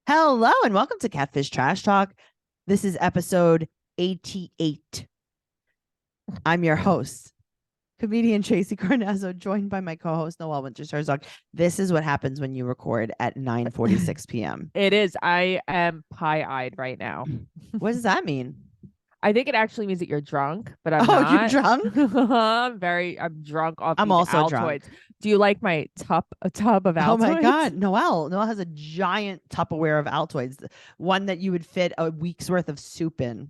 Hello and welcome to Catfish Trash Talk. This is episode 88. I'm your host, comedian Tracey Carnazzo, joined by my co-host Noelle Winters. This is what happens when you record at 9:46 p.m. It is. I am pie-eyed right now. What does that mean? I think it actually means that you're drunk, but I'm Oh, you're not. drunk? I'm drunk off I'm these also Altoids. drunk. Do you like my a tub of Altoids? Oh my God. Noelle has a giant Tupperware of Altoids, one that you would fit a week's worth of soup in.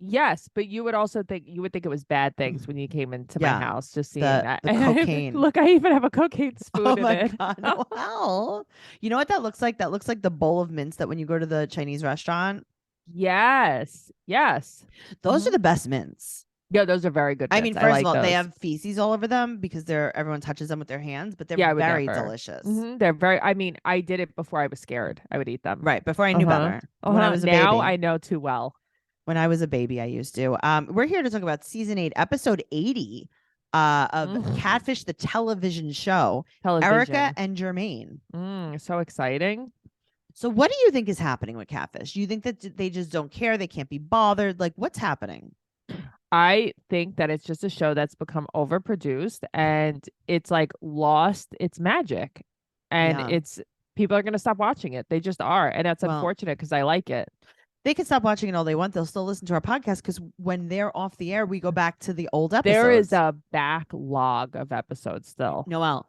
Yes, but you would think it was bad things when you came into my house, just seeing that. The cocaine. Look, I even have a cocaine spoon Oh in my it. God. Noelle. You know what that looks like? That looks like the bowl of mints that when you go to the Chinese restaurant. Yes. Those are the best mints. Yeah, those are very good mints. I mean, first like of all, those. they have feces all over them because everyone touches them with their hands, but they're very delicious. They're very, I did it before I was scared. I would eat them. Right. Before I knew better. When I was a now baby. I know too well. When I was a baby, I used to. We're here to talk about season 8, episode 80 of Catfish, the television show. Erika and Jermaine. So exciting. So what do you think is happening with Catfish? Do you think that they just don't care? They can't be bothered? Like, what's happening? I think that it's just a show that's become overproduced and it's like lost its magic. And people are going to stop watching it. They just are. And that's unfortunate because I like it. They can stop watching it all they want. They'll still listen to our podcast because when they're off the air, we go back to the old episodes. There is a backlog of episodes still. Noelle,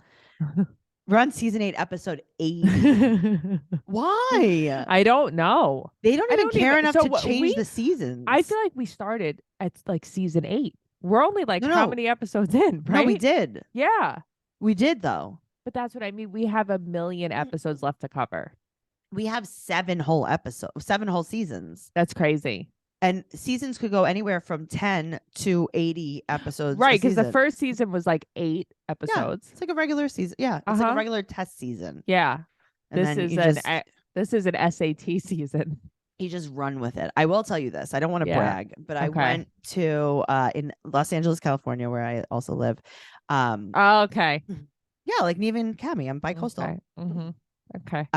we're on season 8, episode 80. Why? I don't know. They don't even care enough to change the seasons. I feel like we started at like season 8. We're only like how many episodes in, right? No, we did. Yeah. We did, though. But that's what I mean. We have a million episodes left to cover. We have 7 whole seasons. That's crazy. And seasons could go anywhere from 10 to 80 episodes. Right, because the first season was like 8 episodes. Yeah, it's like a regular season. Yeah, it's like a regular test season. Yeah. And this is an SAT season. You just run with it. I will tell you this. I don't want to brag, but I went to in Los Angeles, California, where I also live. Okay. Yeah, like Neve and Cammie. I'm bi-coastal. Okay.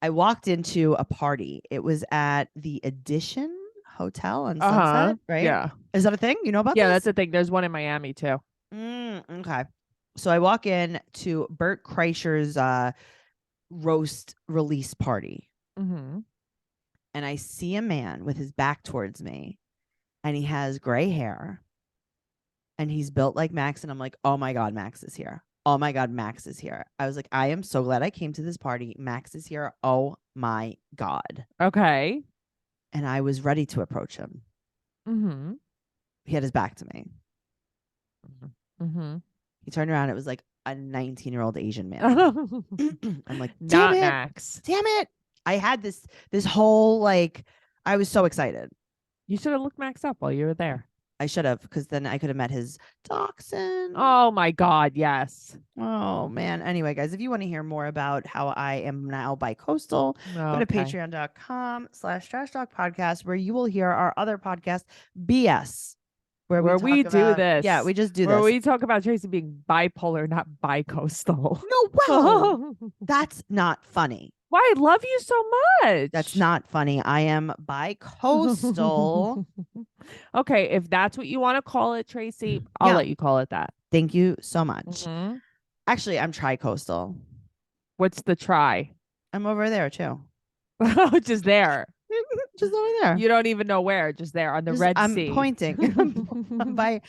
I walked into a party. It was at the Edition Hotel on Sunset, right? Yeah. Is that a thing? You know about this? Yeah, that's a thing. There's one in Miami too. Okay. So I walk in to Bert Kreischer's roast release party. And I see a man with his back towards me and he has gray hair and he's built like Max. And I'm like, oh my God, Max is here. Oh my God, Max is here. I was like, I am so glad I came to this party. Max is here. Oh my God. Okay. And I was ready to approach him. He had his back to me. He turned around. It was like a 19-year-old Asian man. I'm like, damn it, Max. Damn it. I had this whole I was so excited. You should have looked Max up while you were there. I should have, because then I could have met his dachshund. Oh my God, yes. Oh man. Anyway, guys, if you want to hear more about how I am now bi-coastal, go to patreon.com/trash talk podcast, where you will hear our other podcast, BS. Where we do this. Yeah, we just do this. Where we talk about Tracey being bipolar, not bi-coastal. No, well, that's not funny. Why? I love you so much. That's not funny. I am bi-coastal. Okay, if that's what you want to call it, Tracey, I'll let you call it that. Thank you so much. Actually, I'm tri-coastal. What's the tri? I'm over there too. Just there. Just over there. You don't even know where. Just there on the Red Sea. I'm pointing. I'm by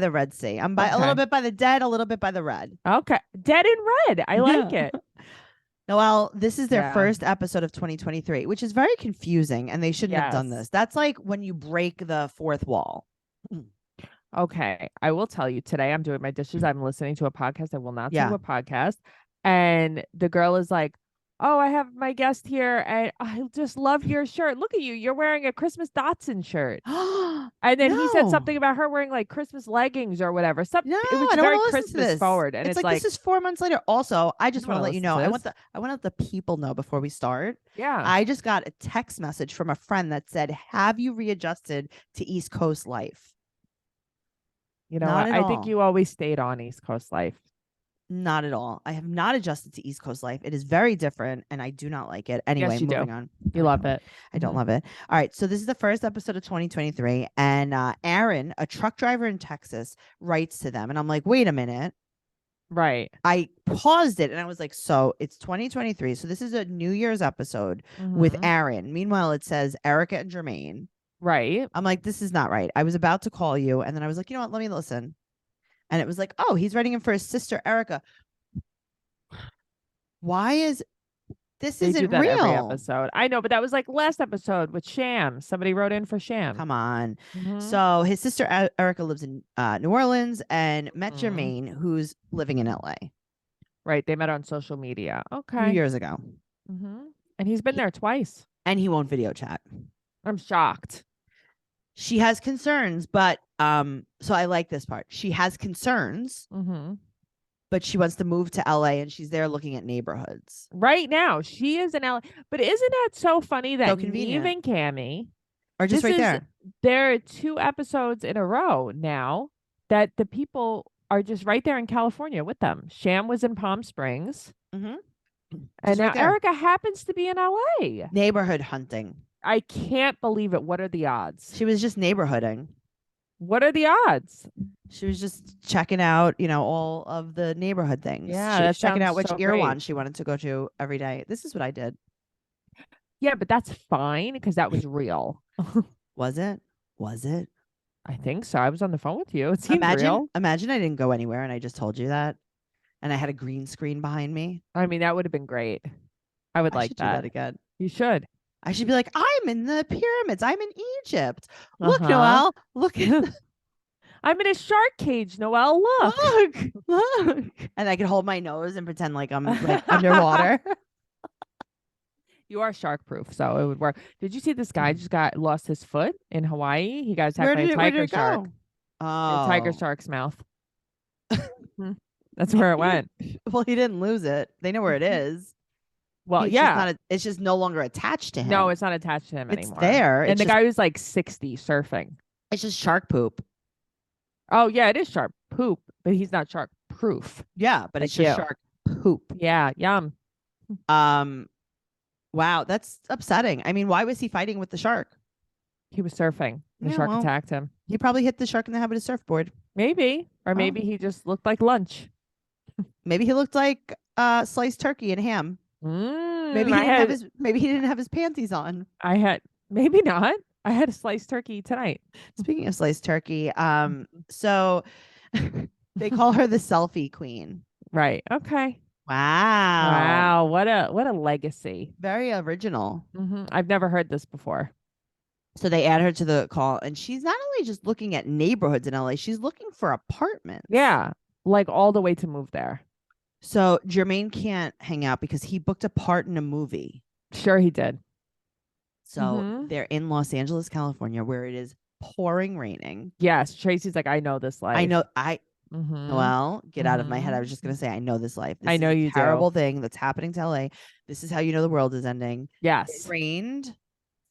the Red Sea. I'm by a little bit by the dead, a little bit by the red. Okay, dead and red. I like it. Noelle, this is their first episode of 2023, which is very confusing, and they shouldn't have done this. That's like when you break the fourth wall. Okay, I will tell you, today I'm doing my dishes. I'm listening to a podcast. I will not do a podcast. And the girl is like, oh, I have my guest here, and I just love your shirt. Look at you. You're wearing a Christmas Dotson shirt. And then he said something about her wearing like Christmas leggings or whatever. It was very Christmas forward. And it's like, this is 4 months later. Also, I just want to let you know, I want to let the people know before we start. Yeah. I just got a text message from a friend that said, have you readjusted to East Coast life? You know what? I think you always stayed on East Coast life. Not at all. I have not adjusted to East Coast life. It is very different, and I do not like it. Anyway, Yes, you moving do. on. You love it. I don't love it. All right. So this is the first episode of 2023. And Aaron, a truck driver in Texas, writes to them. And I'm like, wait a minute. Right. I paused it and I was like, so it's 2023. So this is a New Year's episode with Aaron. Meanwhile, it says Erika and Jermaine. Right. I'm like, this is not right. I was about to call you. And then I was like, you know what? Let me listen. And it was like, oh, he's writing him for his sister, Erika. Why is this they isn't do that real? Every episode. I know, but that was like last episode with Sham. Somebody wrote in for Sham. Come on. So his sister Erika lives in New Orleans and met Jermaine, who's living in LA. Right. They met on social media. Okay. A few years ago. And he's been there twice. And he won't video chat. I'm shocked. She has concerns, but so I like this part. She has concerns, but she wants to move to LA and she's there looking at neighborhoods. Right now, she is in LA. But isn't that so funny that Neve and Cammie are just right there? There are 2 episodes in a row now that the people are just right there in California with them. Sham was in Palm Springs. And now Erika happens to be in LA. Neighborhood hunting. I can't believe it. What are the odds? She was just neighborhooding. What are the odds? She was just checking out, all of the neighborhood things. Yeah, she was checking out which Irwan she wanted to go to every day. This is what I did. Yeah, but that's fine because that was real. Was it? Was it? I think so. I was on the phone with you. It seemed real. Imagine I didn't go anywhere and I just told you that. And I had a green screen behind me. I mean, that would have been great. I would like that. Do that again. You should. I should be like, I'm in the pyramids. I'm in Egypt. Look, Noelle. Look at I'm in a shark cage, Noelle. Look. And I could hold my nose and pretend like I'm like underwater. You are shark proof, so it would work. Did you see this guy just lost his foot in Hawaii? He got attacked by a tiger shark. Oh. A tiger shark's mouth. That's where it went. Well, he didn't lose it. They know where it is. Well, it's just no longer attached to him. No, it's not attached to him anymore. It's there. And the guy was like 60 surfing. It's just shark poop. Oh, yeah, it is shark poop, but he's not shark proof. Yeah, but it's just shark poop. Yeah, yum. Wow, that's upsetting. I mean, why was he fighting with the shark? He was surfing. The shark attacked him. He probably hit the shark in the head with a surfboard. Maybe. Or maybe he just looked like lunch. Maybe he looked like sliced turkey and ham. Maybe he didn't have his panties on. Maybe not. I had a sliced turkey tonight. Speaking of sliced turkey, so they call her the selfie queen. Right. Okay. Wow. What a legacy. Very original. I've never heard this before. So they add her to the call, and she's not only just looking at neighborhoods in LA, she's looking for apartments. Yeah, like all the way to move there. So Jermaine can't hang out because he booked a part in a movie. Sure he did. So they're in Los Angeles, California, where it is pouring raining. Yes, Tracy's like, I know this life. I know. Well, get out of my head. I was just going to say, I know this life. This I know is you a terrible thing that's happening to LA. This is how you know the world is ending. Yes. It rained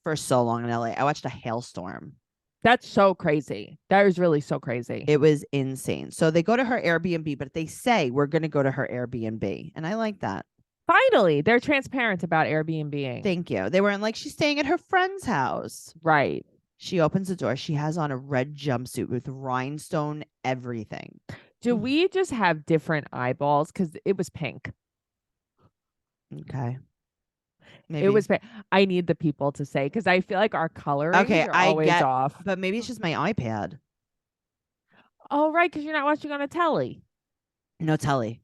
for so long in LA. I watched a hailstorm. That's so crazy. That is really so crazy. It was insane. So they go to her Airbnb, but they say we're going to go to her Airbnb. And I like that. Finally, they're transparent about Airbnb. Thank you. They weren't like, she's staying at her friend's house. Right. She opens the door. She has on a red jumpsuit with rhinestone everything. Do we just have different eyeballs? Because it was pink. Okay. Maybe. It was pink. I need the people to say, because I feel like our coloring are always off. But maybe it's just my iPad. Oh, right, because you're not watching on a telly. No telly.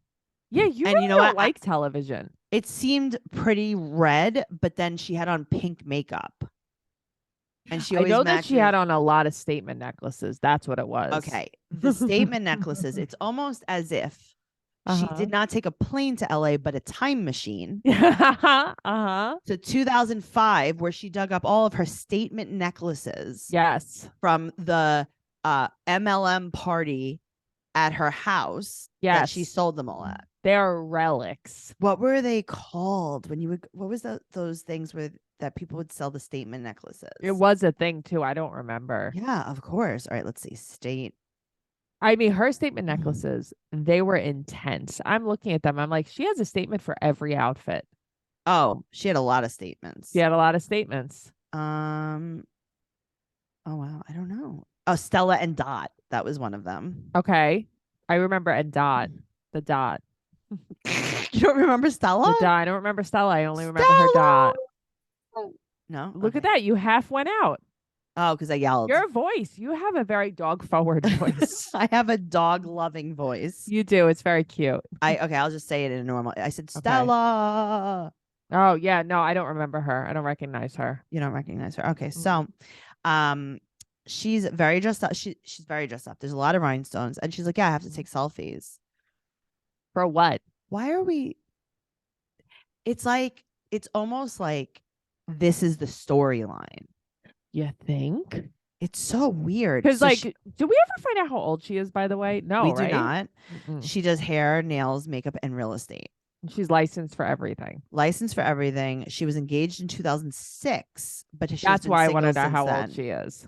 Yeah, you really don't like television. It seemed pretty red, but then she had on pink makeup. And she always that she had on a lot of statement necklaces. That's what it was. Okay. The statement necklaces, it's almost as if she did not take a plane to LA, but a time machine to 2005, where she dug up all of her statement necklaces. Yes. From the MLM party at her house. Yes. That she sold them all at. They are relics. What were they called when you would? What was those things that people would sell the statement necklaces? It was a thing too. I don't remember. Yeah, of course. All right, let's see. I mean, her statement necklaces, they were intense. I'm looking at them. I'm like, she has a statement for every outfit. Oh, she had a lot of statements. She had a lot of statements. Oh wow, I don't know. Oh, Stella and Dot. That was one of them. Okay. I remember a Dot. The Dot. You don't remember Stella? The Dot. I don't remember Stella. I only remember her Dot. No. Look at that. You half went out. Oh, because I yelled. Your voice. You have a very dog forward voice. I have a dog loving voice. You do. It's very cute. Okay, I'll just say it in a normal. I said Stella. Okay. Oh yeah, no, I don't remember her. I don't recognize her. You don't recognize her. Okay, so she's very dressed up. She's very dressed up. There's a lot of rhinestones. And she's like, yeah, I have to take selfies. For what? Why are we? It's almost like this is the storyline. You think? It's so weird. Because, do we ever find out how old she is, by the way? No, we right? do not. She does hair, nails, makeup, and real estate. She's licensed for everything. Licensed for everything. She was engaged in 2006, but that's why I want to know how old she is.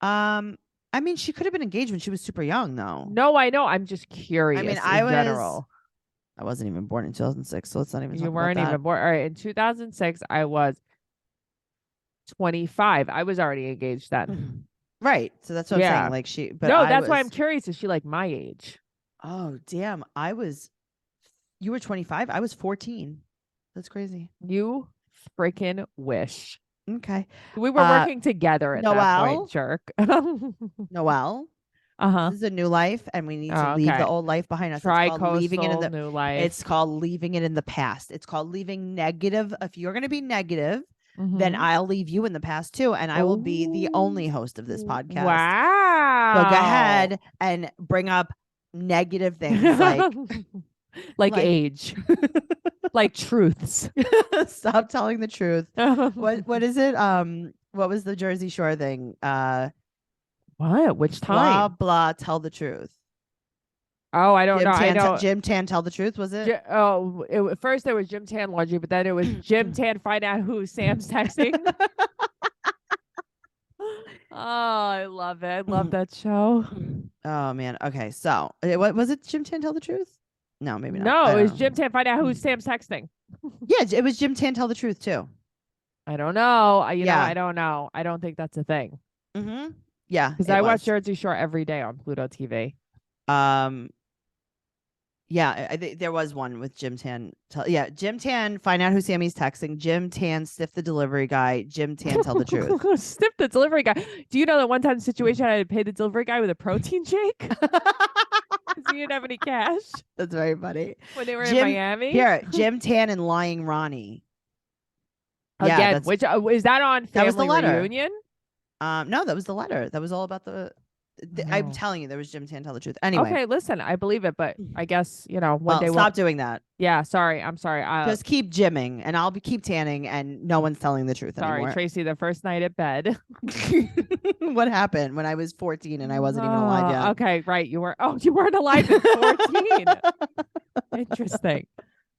I mean, she could have been engaged when she was super young, though. No, I know. I'm just curious. I mean, I wasn't even born in 2006, so let's not even. You weren't even born. All right, in 2006, I was 25. I was already engaged then. Right. So that's what I'm saying. Like that's why I'm curious. Is she like my age? Oh, damn. You were 25. I was 14. That's crazy. You freaking wish. Okay. We were working together at that point, jerk. Noelle. This is a new life, and we need to leave the old life behind us. It's called leaving it in the new life. It's called leaving it in the past. It's called leaving negative. If you're going to be negative, then I'll leave you in the past too, and I will be the only host of this podcast. Wow. So go ahead and bring up negative things like age, like truths. Stop telling the truth. What is it? What was the Jersey Shore thing? What? Which time? Blah blah. Tell the truth. Oh, I don't know. I know. Jim Tan, tell the truth. Was it? First there was Jim Tan laundry, but then it was Jim Tan find out who Sam's texting. Oh, I love it. I love that show. Oh man. Okay, so what was it? Jim Tan, tell the truth? No, maybe not. No, it was Jim Tan find out who Sam's texting. Yeah, it was Jim Tan, tell the truth too. I don't know. You know, I don't know. I don't think that's a thing. Yeah, because I watch Jersey Shore every day on Pluto TV. Yeah, there was one with Jim Tan. Jim Tan, find out who Sammy's texting. Jim Tan, sniff the delivery guy. Jim Tan, tell the truth. Sniff the delivery guy. Do you know that one time situation I had to pay the delivery guy with a protein shake? Because he didn't have any cash. That's very funny. When they were in Miami. Here, Jim Tan and Lying Ronnie. Again, which is that on Family Reunion? No, that was the letter. That was all about I'm telling you, there was Jim Tan, tell the truth. Anyway. Okay, listen, I believe it, but I guess, one day stop doing that. Yeah, sorry. I'm sorry. Just keep gymming, and I'll keep tanning, and no one's telling the truth anymore. Sorry, Tracey, the first night at bed. What happened when I was 14 and I wasn't even alive yet? Okay, right. You weren't alive at 14. Interesting.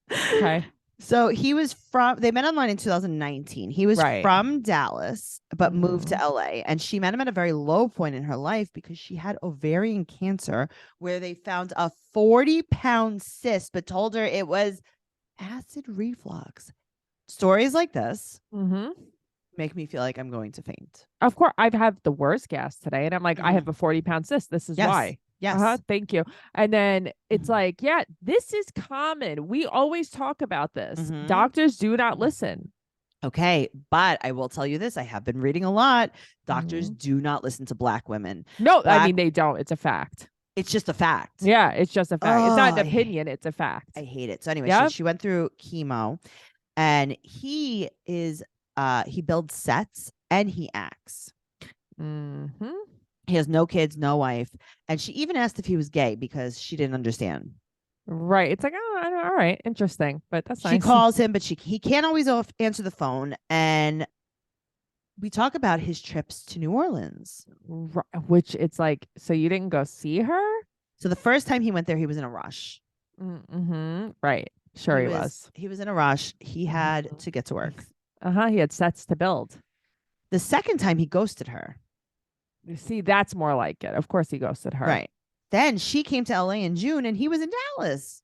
Okay. So they met online in 2019. He was from Dallas, but moved to LA. And she met him at a very low point in her life because she had ovarian cancer, where they found a 40-pound cyst, but told her it was acid reflux. Stories like this make me feel like I'm going to faint. Of course, I've had the worst gas today, and I'm like, I have a 40-pound cyst. This is why. Yes. Thank you. And then it's like, this is common. We always talk about this. Doctors do not listen. Okay. But I will tell you this. I have been reading a lot. Doctors do not listen to Black women. No, I mean, they don't. It's a fact. It's just a fact. Yeah, it's just a fact. It's not an opinion. It's a fact. I hate it. So anyway, she went through chemo, and he builds sets and he acts. He has no kids, no wife. And she even asked if he was gay because she didn't understand. Right. It's like, all right. Interesting. But that's nice. She calls him, but he can't always answer the phone. And we talk about his trips to New Orleans. Which it's like, so you didn't go see her? So the first time he went there, he was in a rush. Right. Sure he was. He was in a rush. He had to get to work. He had sets to build. The second time he ghosted her. See, that's more like it. Of course he ghosted her. Right. then she came to LA in June and he was in Dallas.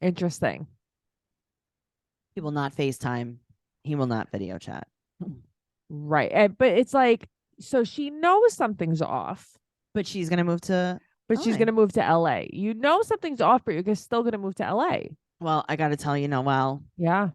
Interesting. He will not FaceTime. He will not video chat. Right. But it's like, so she knows something's off. But she's going to move to she's going to move to LA. You know something's off, but you're still going to move to LA. Well, I got to tell you, Noelle. Yeah.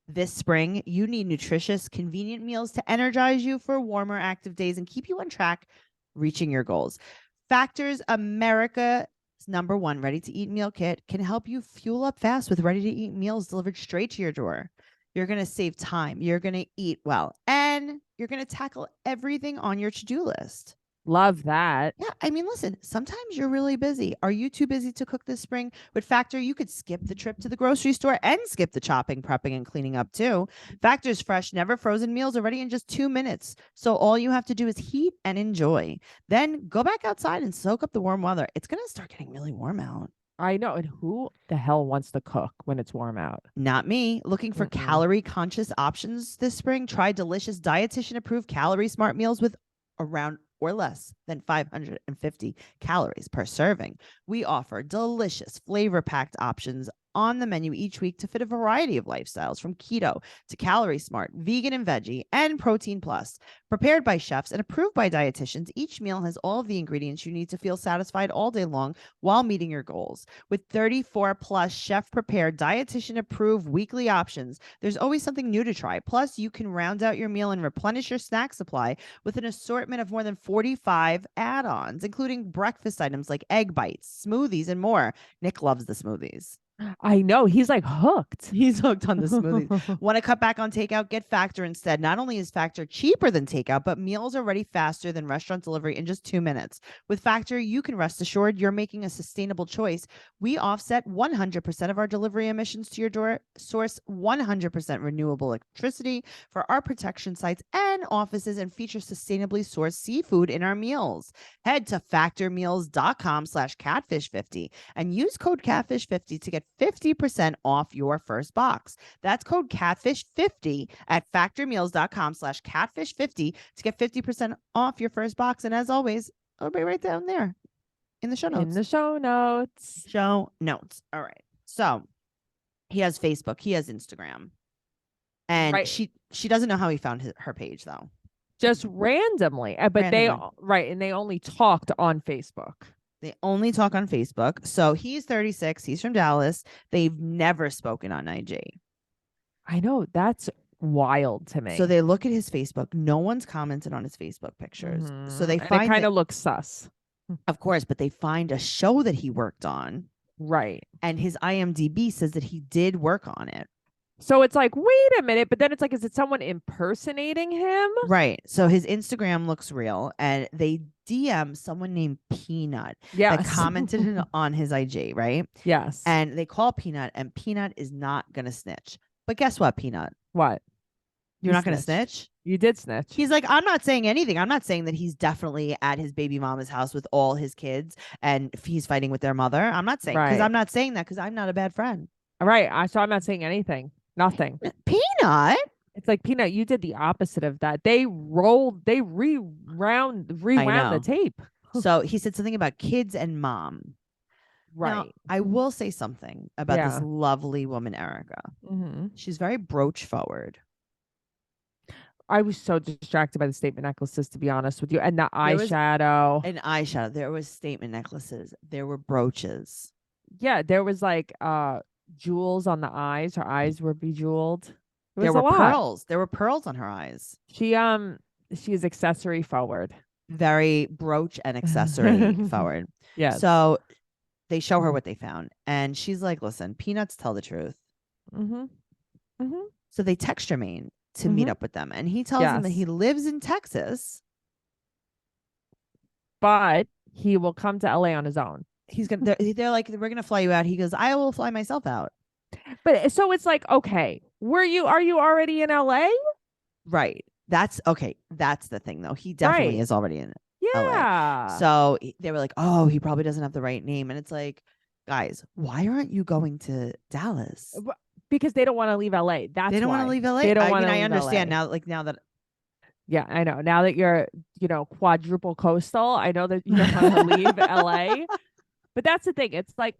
This spring, you need nutritious, convenient meals to energize you for warmer, active days and keep you on track reaching your goals. Factor's America's #1 ready-to-eat meal kit can help you fuel up fast with ready-to-eat meals delivered straight to your door. You're going to save time. You're going to eat well. And you're going to tackle everything on your to-do list. Love that. Yeah, I mean, listen, sometimes you're really busy. Are you too busy to cook this spring? With Factor, you could skip the trip to the grocery store and skip the chopping, prepping, and cleaning up too. Factor's fresh, never frozen meals are ready in just 2 minutes. So all you have to do is heat and enjoy. Then go back outside and soak up the warm weather. It's going to start getting really warm out. I know. And who the hell wants to cook when it's warm out? Not me. Looking for calorie conscious options this spring? Try delicious dietitian approved calorie smart meals with around or less than 550 calories per serving. We offer delicious flavor-packed options on the menu each week to fit a variety of lifestyles, from keto to calorie smart, vegan and veggie, and protein plus. Prepared by chefs and approved by dietitians, each meal has all of the ingredients you need to feel satisfied all day long while meeting your goals. With 34 plus chef prepared, dietitian approved weekly options, there's always something new to try. Plus, you can round out your meal and replenish your snack supply with an assortment of more than 45 add-ons, including breakfast items like egg bites, smoothies, and more. Nick loves the smoothies. I know. He's like hooked. He's hooked on the smoothies. Want to cut back on takeout? Get Factor instead. Not only is Factor cheaper than takeout, but meals are ready faster than restaurant delivery in just 2 minutes. With Factor, you can rest assured you're making a sustainable choice. We offset 100% of our delivery emissions to your door, source 100% renewable electricity for our protection sites and offices, and feature sustainably sourced seafood in our meals. Head to factormeals.com/catfish50 and use code catfish50 to get 50% off your first box. That's code catfish50 at factormeals.com/catfish50 to get 50% off your first box. And as always, it'll be right down there in the show notes. In the show notes. Show notes. All right. So he has Facebook. He has Instagram. And she doesn't know how he found her page, though. Just randomly. But they only talked on Facebook. They only talk on Facebook. So he's 36. He's from Dallas. They've never spoken on IG. I know. That's wild to me. So they look at his Facebook. No one's commented on his Facebook pictures. So they find it kind of looks sus. Of course, but they find a show that he worked on. Right. And his IMDb says that he did work on it. So it's like, wait a minute. But then it's like, is it someone impersonating him? Right. So his Instagram looks real. And they DM someone named Peanut that commented on his IG, right? Yes. And they call Peanut, and Peanut is not going to snitch. But guess what, Peanut? What? You're not going to snitch? You did snitch. He's like, I'm not saying anything. I'm not saying that he's definitely at his baby mama's house with all his kids and he's fighting with their mother. I'm not saying, because I'm not saying that because I'm not a bad friend. All right. So I'm not saying anything. Nothing. Peanut? It's like, Peanut, you did the opposite of that. They rewound the tape. So he said something about kids and mom. Right. Now, I will say something about this lovely woman, Erika. She's very brooch forward. I was so distracted by the statement necklaces, to be honest with you. And the eyeshadow. There was statement necklaces. There were brooches. Yeah. There was like jewels on the eyes. Her eyes were bejeweled. There were pearls. There were pearls on her eyes. She is accessory forward. Very brooch and accessory forward. Yeah. So they show her what they found. And she's like, listen, peanuts tell the truth. So they text Jermaine to meet up with them. And he tells them that he lives in Texas. But he will come to LA on his own. He's gonna they're like, we're gonna fly you out. He goes, I will fly myself out. But so it's like, okay, are you already in LA? Right. That's okay. That's the thing though. He definitely is already in LA. So they were like, oh, he probably doesn't have the right name. And it's like, guys, why aren't you going to Dallas? Because they don't want to leave LA. They don't want to leave LA. I understand now. Like now that. Yeah, I know. Now that you're, quadruple coastal, I know that you don't want to leave LA. But that's the thing. It's like,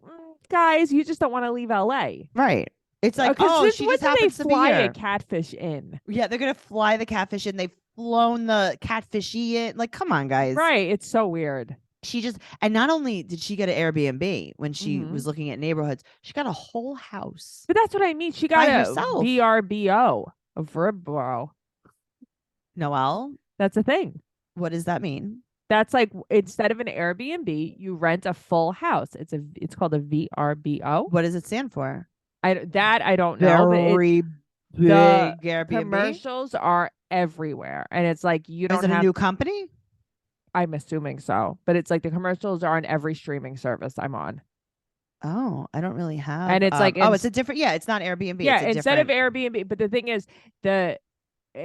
guys, you just don't want to leave LA. Right. It's like, Because oh, she when just do they happens to be fly a here. catfish in? Yeah, they're gonna fly the catfish in. They've flown the catfishy in. Like, come on, guys. Right. It's so weird. She just, and not only did she get an Airbnb when she was Mhm. looking at neighborhoods, she got a whole house But that's what I mean. She by got a herself. VRBO, a verbo. Noelle, That's a thing. what does that mean? That's like instead of an Airbnb, you rent a full house. It's called a VRBO. What does it stand for? I don't know, but Very the big Airbnb. commercials are everywhere, and it's like you don't Is it have. a new company? I'm assuming so, but it's like the commercials are on every streaming service I'm on. Oh, I don't really have. And it's like, it's a different. Yeah, it's not Airbnb. yeah, it's instead different... of Airbnb. But the thing is,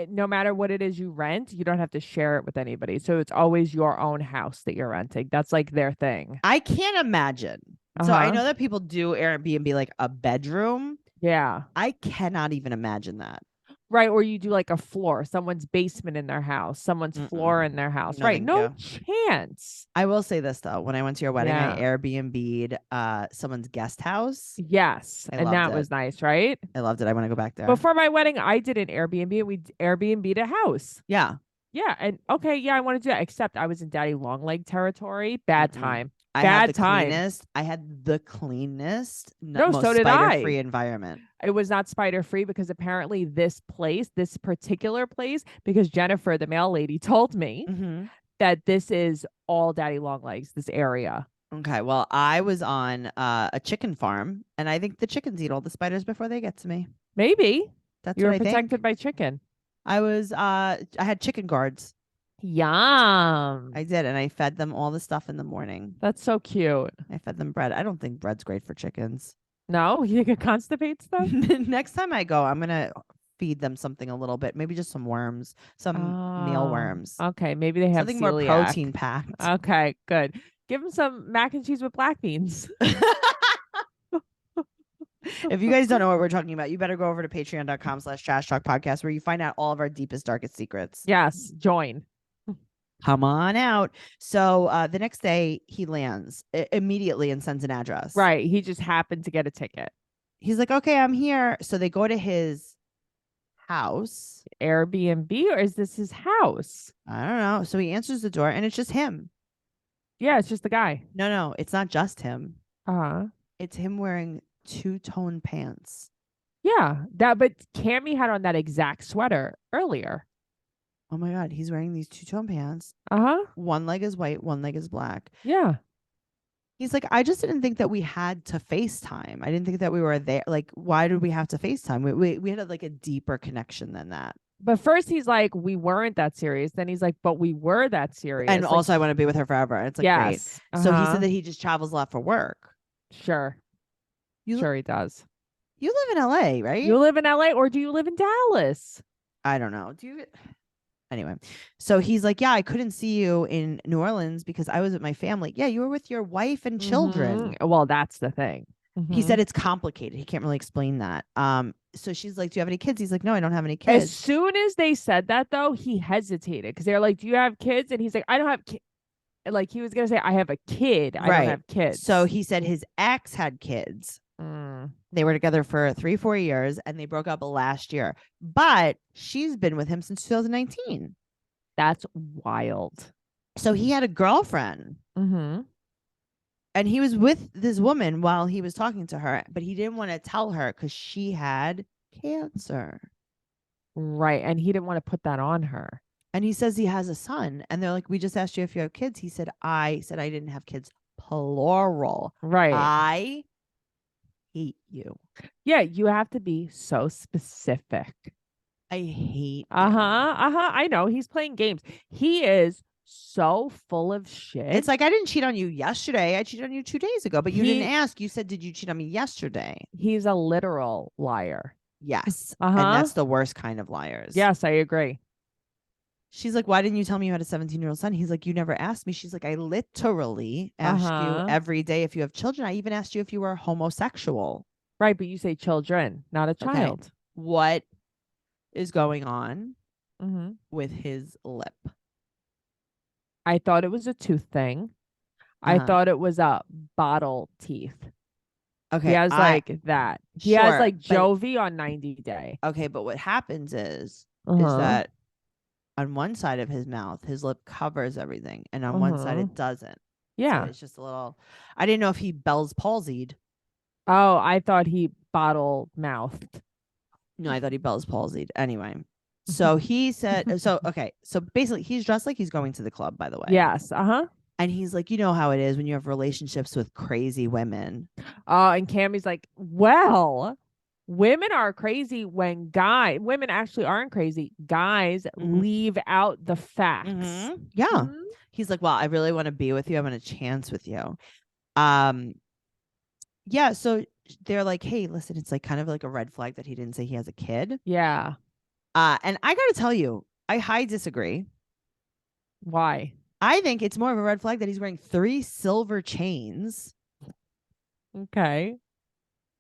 no matter what it is you rent, you don't have to share it with anybody. So it's always your own house that you're renting. That's like their thing. I can't imagine. So I know that people do Airbnb like a bedroom. Yeah. I cannot even imagine that. Right. Or you do like a floor, someone's basement in their house, someone's floor in their house. No, right. No chance. I will say this though. When I went to your wedding, Yeah. I Airbnb'd someone's guest house. Yes. And that was nice, right? I loved it. I want to go back there. Before my wedding, I did an Airbnb and we Airbnb'd a house. Yeah. Yeah. And okay, yeah, I want to do that. Except I was in daddy long leg territory. Bad time. I had the cleanest. I had the cleanest, most so did spider-free environment. It was not spider-free because apparently this particular place, because Jennifer, the mail lady, told me that this is all daddy long legs, this area. Okay, well, I was on a chicken farm, and I think the chickens eat all the spiders before they get to me. Maybe. That's you what were I protected think. by chicken. I had chicken guards. Yum. I did, and I fed them all the stuff in the morning. That's so cute. I fed them bread. I don't think bread's great for chickens. No? You think it constipates them? Next time I go, I'm going to feed them something a little bit. Maybe just some worms, some mealworms. Okay, maybe they have something celiac. more protein packed. Okay, good. Give them some mac and cheese with black beans. If you guys don't know what we're talking about, you better go over to patreon.com/trashtalkpodcast where you find out all of our deepest, darkest secrets. Yes, join. Come on out. So the next day he lands immediately and sends an address. Right. He just happened to get a ticket. He's like, okay, I'm here. So they go to his house. Airbnb, or is this his house? I don't know. So he answers the door and it's just him. Yeah, it's just the guy. No, it's not just him. Uh-huh. It's him wearing two-tone pants. Yeah. But Cammy had on that exact sweater earlier. Oh my God, he's wearing these two-tone pants. Uh-huh. One leg is white, one leg is black. Yeah. He's like, I just didn't think that we had to FaceTime. I didn't think that we were there. Like, why did we have to FaceTime? We had like a deeper connection than that. But first he's like, we weren't that serious. Then he's like, but we were that serious. And also I want to be with her forever. And it's like, yes. Great. So he said that he just travels a lot for work. Sure. Sure he does. You live in LA, right? You live in LA, or do you live in Dallas? I don't know. Anyway, so he's like, yeah, I couldn't see you in New Orleans because I was with my family. Yeah, you were with your wife and children. Well, that's the thing. He said it's complicated. He can't really explain that. So she's like, do you have any kids? He's like, no, I don't have any kids. As soon as they said that, though, he hesitated because they're like, do you have kids? And he's like, I don't have kids. Like he was going to say, I have a kid. I don't have kids. So he said his ex had kids. They were together for 3-4 years and they broke up last year. But she's been with him since 2019. That's wild. So he had a girlfriend. And he was with this woman while he was talking to her, but he didn't want to tell her because she had cancer. Right. And he didn't want to put that on her. And he says he has a son. And they're like, we just asked you if you have kids. He said, I didn't have kids. Plural. Right. I hate you. Yeah, you have to be so specific. I hate. I know. He's playing games. He is so full of shit. It's like, I didn't cheat on you yesterday. I cheated on you 2 days ago, but you didn't ask. You said, did you cheat on me yesterday? He's a literal liar. Yes. And that's the worst kind of liars. Yes, I agree. She's like, why didn't you tell me you had a 17-year-old son? He's like, you never asked me. She's like, I literally ask you every day if you have children. I even asked you if you were homosexual. Right, but you say children, not a child. Okay. What is going on with his lip? I thought it was a tooth thing. I thought it was a bottle teeth. Okay. He has like that. He has like Jovi on 90 Day. Okay, but what happens is that on one side of his mouth, his lip covers everything, and on one side it doesn't. Yeah. So it's just a little. I didn't know if he Bell's palsied. Oh, I thought he bottle mouthed. No, I thought he Bell's palsied. Anyway, so he said, so okay, so basically he's dressed like he's going to the club. By the way, yes, and he's like, you know how it is when you have relationships with crazy women. And Cammy's like, well, women are crazy when women actually aren't crazy. Guys leave out the facts. Yeah. He's like, well, I really want to be with you. I want a chance with you. Yeah. So they're like, hey, listen, it's like kind of like a red flag that he didn't say he has a kid. Yeah. And I got to tell you, I disagree. Why? I think it's more of a red flag that he's wearing 3 silver chains. Okay.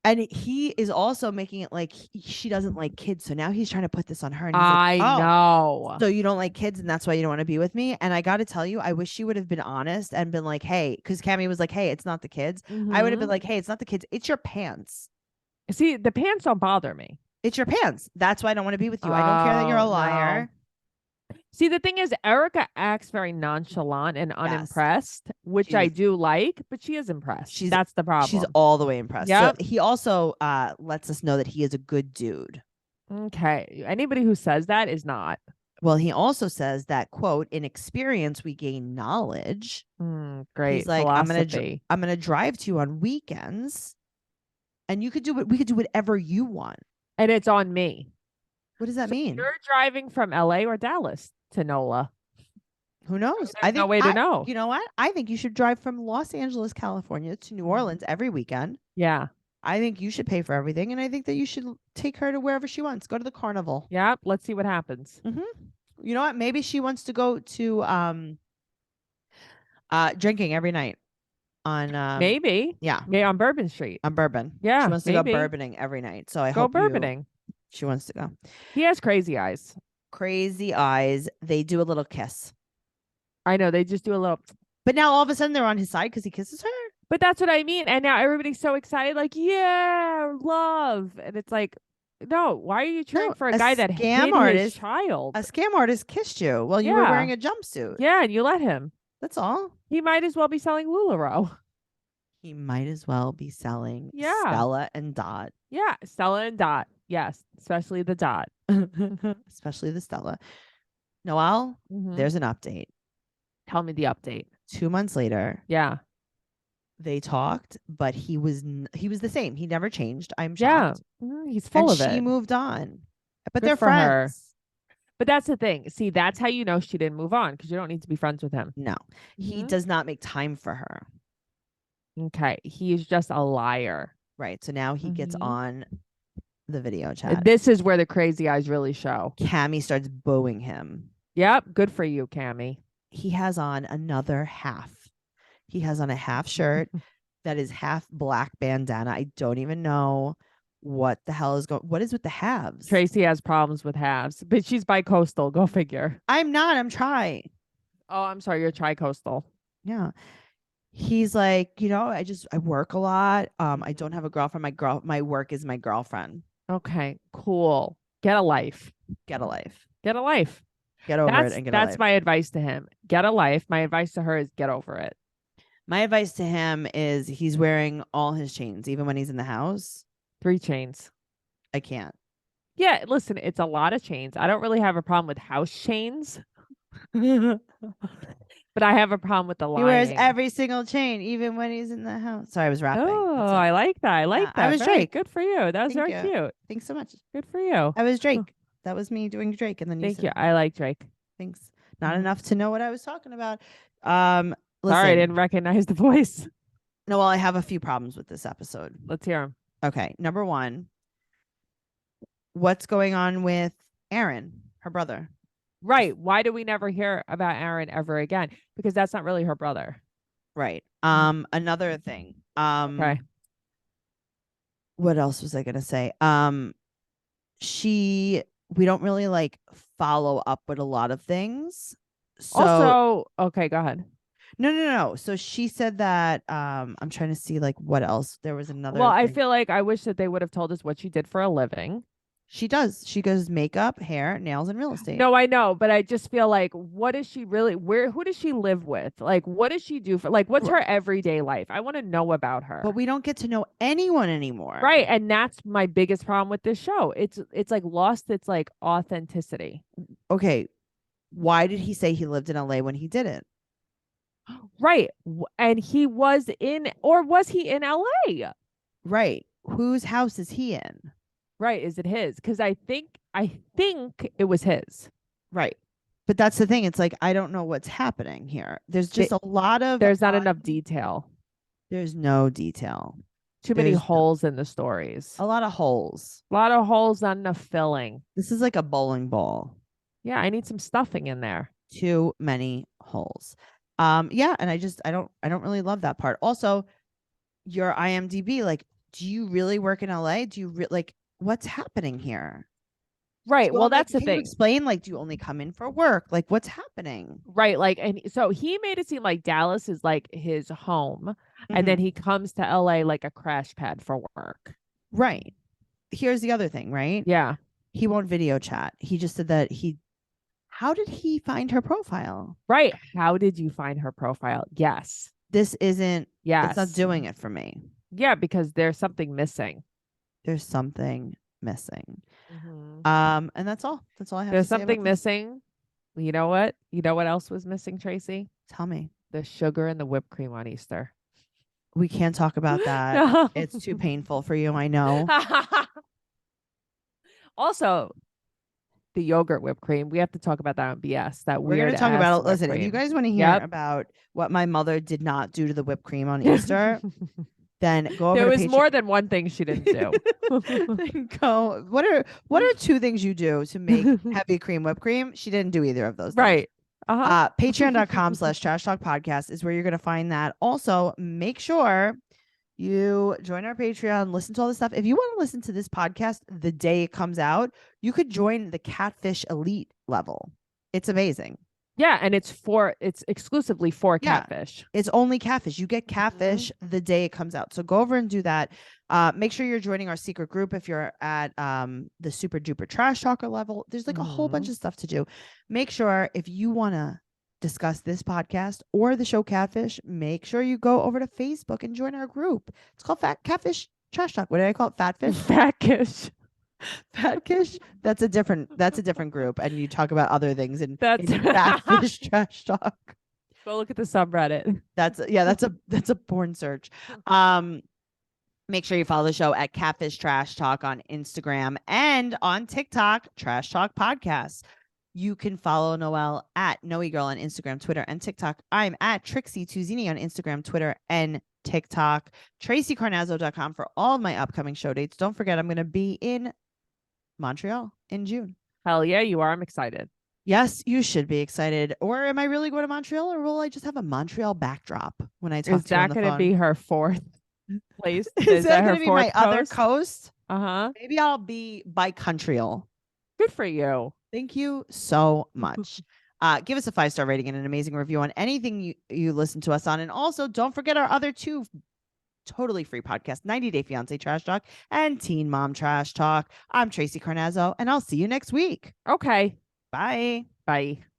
And he is also making it like she doesn't like kids. So now he's trying to put this on her. And he's like, know. So you don't like kids and that's why you don't want to be with me. And I got to tell you, I wish she would have been honest and been like, hey, because Cammy was like, hey, it's not the kids. I would have been like, hey, it's not the kids. It's your pants. See, the pants don't bother me. It's your pants. That's why I don't want to be with you. I don't care that you're a liar. No. See, the thing is, Erika acts very nonchalant and unimpressed, which I do like, but she is impressed. That's the problem. She's all the way impressed. Yep. So he also lets us know that he is a good dude. Okay. Anybody who says that is not. Well, he also says that, quote, in experience, we gain knowledge. Great. He's like, philosophy. I'm gonna drive to you on weekends and we could do whatever you want. And it's on me. What does that mean? You're driving from LA or Dallas to NOLA. Who knows? There's no way to know. You know what? I think you should drive from Los Angeles, California to New Orleans every weekend. Yeah. I think you should pay for everything. And I think that you should take her to wherever she wants. Go to the carnival. Yeah. Let's see what happens. You know what? Maybe she wants to go to drinking every night on maybe. Yeah. Maybe on Bourbon Street. On Bourbon. Yeah. She wants to go bourboning every night. So I go hope bourboning. She wants to go. He has crazy eyes. Crazy eyes. They do a little kiss. I know. They just do a little. But now all of a sudden they're on his side because he kisses her. But that's what I mean. And now everybody's so excited, like, yeah, love. And it's like, no, why are you cheering for a guy that hid his child? A scam artist kissed you while you were wearing a jumpsuit. Yeah, and you let him. That's all. He might as well be selling LuLaRoe. He might as well be selling Stella and Dot. Yeah, Stella and Dot. Yes, especially the Dot. Especially the Stella. Noelle, there's an update. Tell me the update. 2 months later. Yeah. They talked, but he was the same. He never changed. I'm shocked. Yeah. He's full of it. She moved on. But Good they're for friends. Her. But that's the thing. See, that's how you know she didn't move on because you don't need to be friends with him. No. He does not make time for her. Okay. He's just a liar. Right. So now he gets on the video chat. This is where the crazy eyes really show. Cammy starts booing him. Yep. Good for you, Cammy. He has on another half. He has on a half shirt that is half black bandana. I don't even know what the hell is going. What is with the halves? Tracey has problems with halves, but she's bi-coastal. Go figure. I'm not. I'm tri. Oh, I'm sorry. You're tri-coastal. Yeah. He's like, I work a lot. I don't have a girlfriend. My work is my girlfriend. Okay, cool. Get a life. Get a life. Get a life. Get over it and get a life. That's my advice to him. Get a life. My advice to her is get over it. My advice to him is he's wearing all his chains, even when he's in the house. 3 chains. I can't. Yeah, listen, it's a lot of chains. I don't really have a problem with house chains. But I have a problem with the lying. He wears every single chain, even when he's in the house. Sorry, I was rapping. Oh, I like that. I like that. I was Drake. Good for you. That was very cute. Thanks so much. Good for you. I was Drake. That was me doing Drake. And then Thank you. I like Drake. Thanks. Not enough to know what I was talking about. Listen. Sorry, I didn't recognize the voice. No, well, I have a few problems with this episode. Let's hear them. Okay. Number 1, what's going on with Aaron, her brother? Right. Why do we never hear about Aaron ever again? Because that's not really her brother. Right. Another thing. Okay. What else was I gonna say? We don't really follow up with a lot of things. So also, okay, go ahead. No. So she said that I'm trying to see like what else. There was another Well, I thing. feel like I wish that they would have told us what she did for a living. She does. She goes makeup, hair, nails, and real estate. No, I know, but I just feel like what is she really who does she live with? Like what does she do for like what's her everyday life? I want to know about her. But we don't get to know anyone anymore. Right, and that's my biggest problem with this show. It's like lost its like authenticity. Okay, why did he say he lived in LA when he didn't? Right. And he was was he in LA? Right. Whose house is he in? Right. Is it his? Because I think it was his. Right. But that's the thing. It's like, I don't know what's happening here. There's just a lot of. There's not enough detail. There's no detail. Too many holes in the stories. A lot of holes. A lot of holes, not enough filling. This is like a bowling ball. Yeah, I need some stuffing in there. Too many holes. Yeah, and I don't really love that part. Also, your IMDb, like, do you really work in LA? Do you like what's happening here? Right. Well, that's the can thing. You explain, like, do you only come in for work? Like, what's happening? Right. Like, and so he made it seem like Dallas is like his home, and then he comes to LA like a crash pad for work. Right. Here's the other thing, right? Yeah. He won't video chat. He just said that how did he find her profile? Right. How did you find her profile? Yes. This isn't, yes. It's not doing it for me. Yeah, because there's something missing. There's something missing. Mm-hmm. And that's all. That's all I have. There's something missing. You know what? You know what else was missing, Tracey? Tell me. The sugar and the whipped cream on Easter. We can't talk about that. No. It's too painful for you. I know. Also, the yogurt whipped cream. We have to talk about that on BS. We're going to talk about it. Listen, if you guys want to hear about what my mother did not do to the whipped cream on Easter, then go over. There was more than one thing she didn't do. Go. What are two things you do to make heavy cream whipped cream? She didn't do either of those. Right. Patreon.com/Trash Talk Podcast is where you're going to find that. Also, make sure you join our Patreon, listen to all this stuff. If you want to listen to this podcast the day it comes out, you could join the Catfish Elite level. It's amazing. Yeah, and it's exclusively for Catfish. It's only Catfish. You get Catfish the day it comes out. So go over and do that. Make sure you're joining our secret group if you're at the Super Duper Trash Talker level. There's like a whole bunch of stuff to do. Make sure if you want to discuss this podcast or the show Catfish, make sure you go over to Facebook and join our group. It's called Catfish Trash Talk. What did I call it? Fatfish? Fatkish. Fatkish? That's a different group, and you talk about other things in Fatfish Trash Talk. Go look at the subreddit. That's a porn search. Make sure you follow the show at Catfish Trash Talk on Instagram and on TikTok, Trash Talk Podcast. You can follow Noelle at Noe Girl on Instagram, Twitter, and TikTok. I'm at Trixie Tuzini on Instagram, Twitter, and TikTok. TraceyCarnazzo.com for all of my upcoming show dates. Don't forget, I'm going to be in Montreal in June. Hell yeah, you are. I'm excited. Yes, you should be excited. Or am I really going to Montreal, or will I just have a Montreal backdrop when I talk to you on the phone? Is that going to be her fourth place? Is that going to be my other coast? Uh-huh. Maybe I'll be bi-countryal. Good for you. Thank you so much. Give us a 5-star rating and an amazing review on anything you listen to us on. And also, don't forget our other 2 totally free podcasts, 90 Day Fiancé Trash Talk and Teen Mom Trash Talk. I'm Tracey Carnazzo, and I'll see you next week. Okay. Bye. Bye.